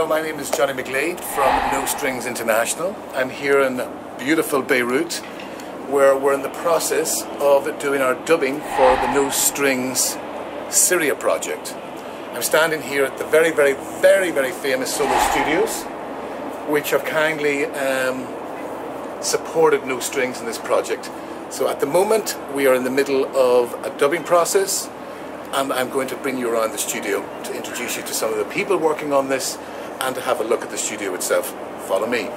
Hello, my name is Johnny McGlade from Nostrings International. I'm here in beautiful Beirut, where we're in the process of doing our dubbing for the Nostrings Syria project. I'm standing here at the very famous Solo Studios, which have kindly supported Nostrings in this project. So at the moment, we are in the middle of a dubbing process, and I'm going to bring you around the studio to introduce you to some of the people working on this and to have a look at the studio itself. Follow me.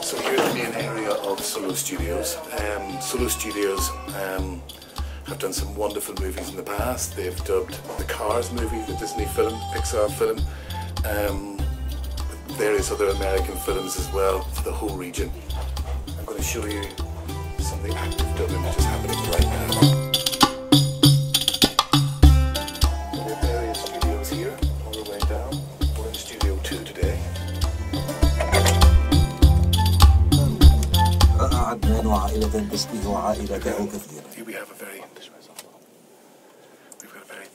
So here's the main area of Solo Studios. Solo Studios have done some wonderful movies in the past. They've dubbed the Cars movie, the Disney film, Pixar film, various other American films as well for the whole region. I'm going to show you some of the active dubbing which is happening right now. There are various studios here all the way down. We're in Studio 2 today. Here we have a very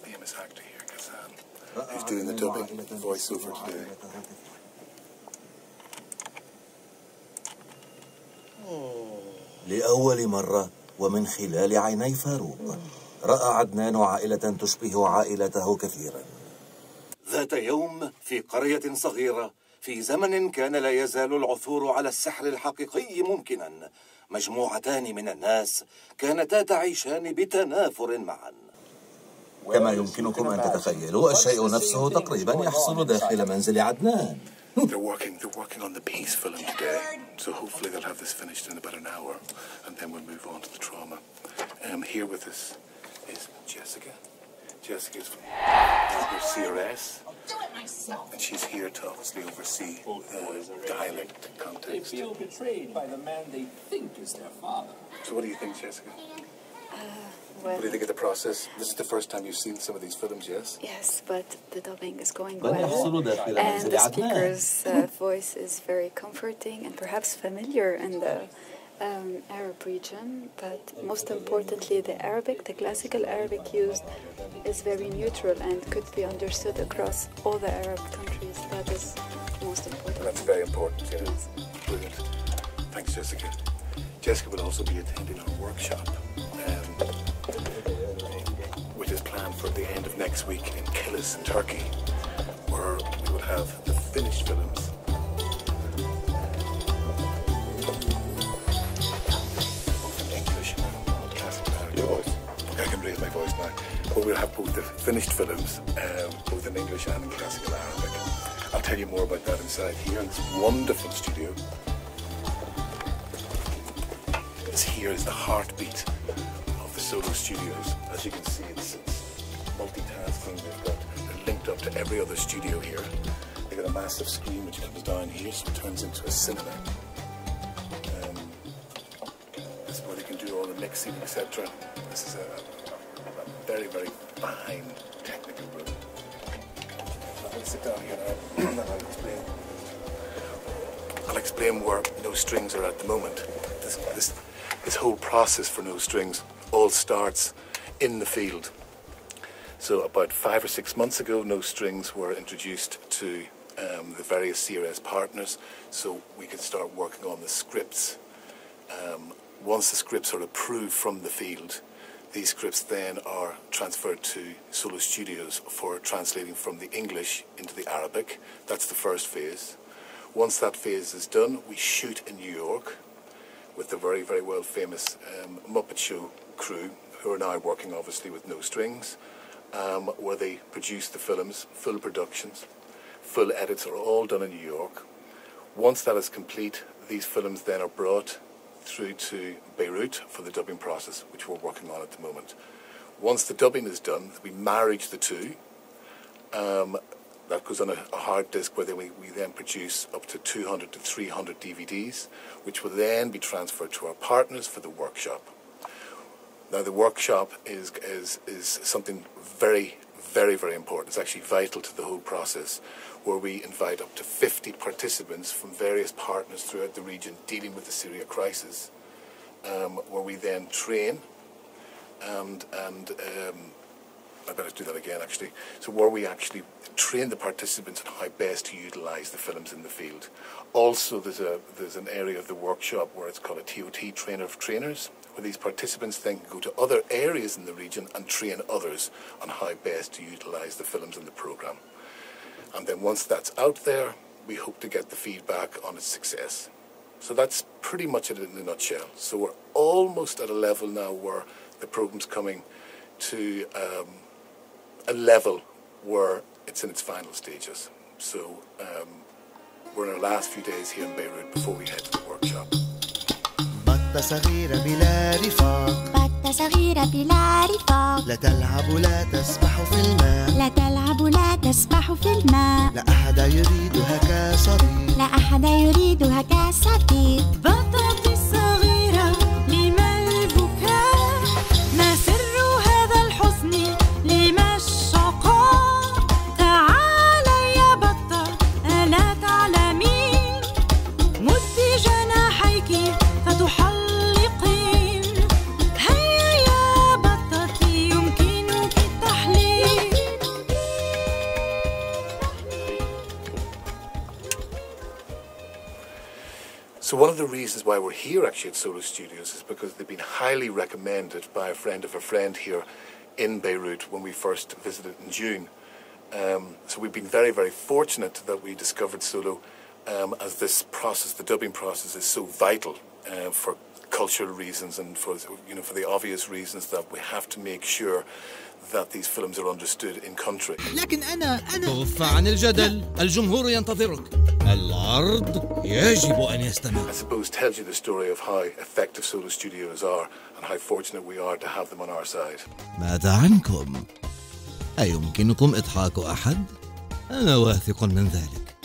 famous actor here, Ghassan, who's doing the dubbing, the voiceover today. لأول مرة ومن خلال عيني فاروق رأى عدنان عائلة تشبه عائلته كثيرا. ذات يوم في قرية صغيرة في زمن كان لا يزال العثور على السحر الحقيقي ممكنا، مجموعتان من الناس كانتا تعيشان بتنافر معا. كما يمكنكم أن تتخيلوا الشيء نفسه تقريبا يحصل داخل منزل عدنان. They're working on the peace film today, so hopefully they'll have this finished in about an hour, and then we'll move on to the trauma. Here with us is Jessica. Jessica's from CRS, and she's here to obviously oversee dialect and context. They feel betrayed by the man they think is their father. So what do you think, Jessica? What do you think of the process? This is the first time you've seen some of these films, yes? Yes, but the dubbing is going well, and the speaker's voice is very comforting and perhaps familiar in the Arab region, but most importantly the classical Arabic used is very neutral and could be understood across all the Arab countries. That is most important. That's very important, yes. Brilliant. Thanks, Jessica. Jessica will also be attending our workshop, which is planned for the end of next week in Kilis in Turkey, where we will have the finished films. Both in English and classical Arabic. Your voice. I can raise my voice now. But we'll have both the finished films, both in English and in classical Arabic. I'll tell you more about that inside here in this wonderful studio. This here is the heartbeat of the Solo Studios. As you can see, it's multitasking. They're linked up to every other studio here. They've got a massive screen which comes down here, so it turns into a cinema. This is where they can do all the mixing, etc. This is a very fine technical room. I'm going to sit down here now and I'll explain where Nostrings are at the moment. This whole process for Nostrings all starts in the field. So about 5 or 6 months ago, Nostrings were introduced to the various CRS partners, so we could start working on the scripts. Once the scripts are approved from the field, these scripts then are transferred to Solo Studios for translating from the English into the Arabic. That's the first phase. Once that phase is done, we shoot in New York with the very well famous Muppet Show crew, who are now working obviously with Nostrings, where they produce the films, full productions, full edits are all done in New York. Once that is complete, these films then are brought through to Beirut for the dubbing process, which we're working on at the moment. Once the dubbing is done, we marriage the two. That goes on a hard disk where we then produce up to 200 to 300 DVDs, which will then be transferred to our partners for the workshop. Now the workshop is something very important. It's actually vital to the whole process, where we invite up to 50 participants from various partners throughout the region dealing with the Syria crisis, where we then train and I better do that again actually. So where we actually train the participants on how best to utilise the films in the field. Also there's an area of the workshop where it's called a TOT, Trainer of Trainers, where these participants then can go to other areas in the region and train others on how best to utilise the films in the programme. And then once that's out there, we hope to get the feedback on its success. So that's pretty much it in a nutshell. So we're almost at a level now where the programme's coming to a level where it's in its final stages. So we're in our last few days here in Beirut before we head to the workshop. بطة صغيرة بلا رفاق، بطة صغيرة بلا رفاق، لا تلعب ولا تسبح في الماء، لا تلعب ولا تسبح في الماء، لا أحد يريدها كصديق، لا أحد يريدها كصديق. بطتي الصغيرة لما البكاء، ما سر هذا الحزن لما الشقاء، تعالي يا بطة ألا تعلمين، مدي جناحيك فتحلقين، هيا يا بطتي يمكنك التحليق. So one of the reasons why we're here actually at Solo Studios is because they've been highly recommended by a friend of a friend here in Beirut when we first visited in June. So we've been very, very fortunate that we discovered Solo as this process, the dubbing process, is so vital for cultural reasons and for the obvious reasons that we have to make sure that these films are understood in country. لكن أنا كف عن الجدل، الجمهور ينتظرك، العرض يجب أن يستمر. I suppose tells you the story of how effective Solo Studios are and how fortunate we are to have them on our side. ماذا عنكم؟ أيمكنكم إضحاك أحد؟ أنا واثق من ذلك.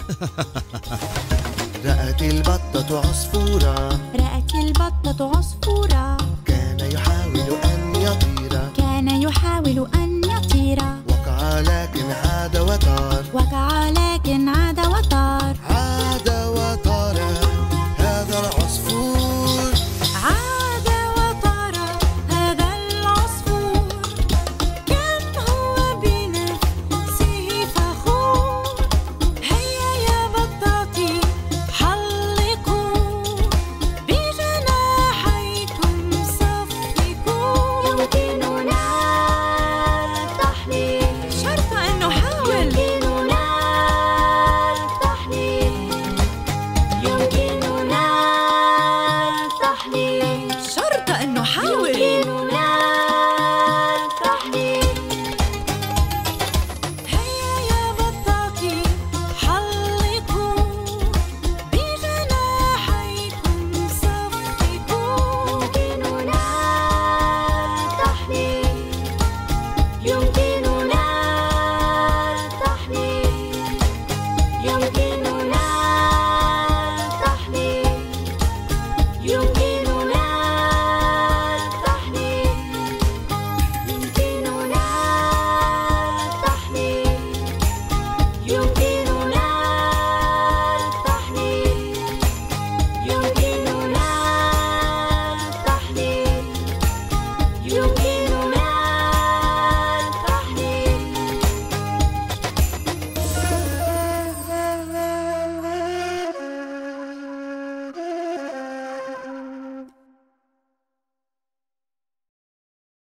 رأت البطة عصفورا، رأت البطة عصفورا، كان يحاول أن يطير، كان يحاول أن يطير، وقع لكن عاد وطار، وقع لكن عاد وطار، عاد وطار هذا العصفور، عاد وطار هذا العصفور، كم هو بنفسه فخور، هيا يا بطاتي حلقوا بجناحيكم صفقوا، يمكننا التحليق، شرط أن نحاول، يمكننا التحليق، يمكننا التحليق.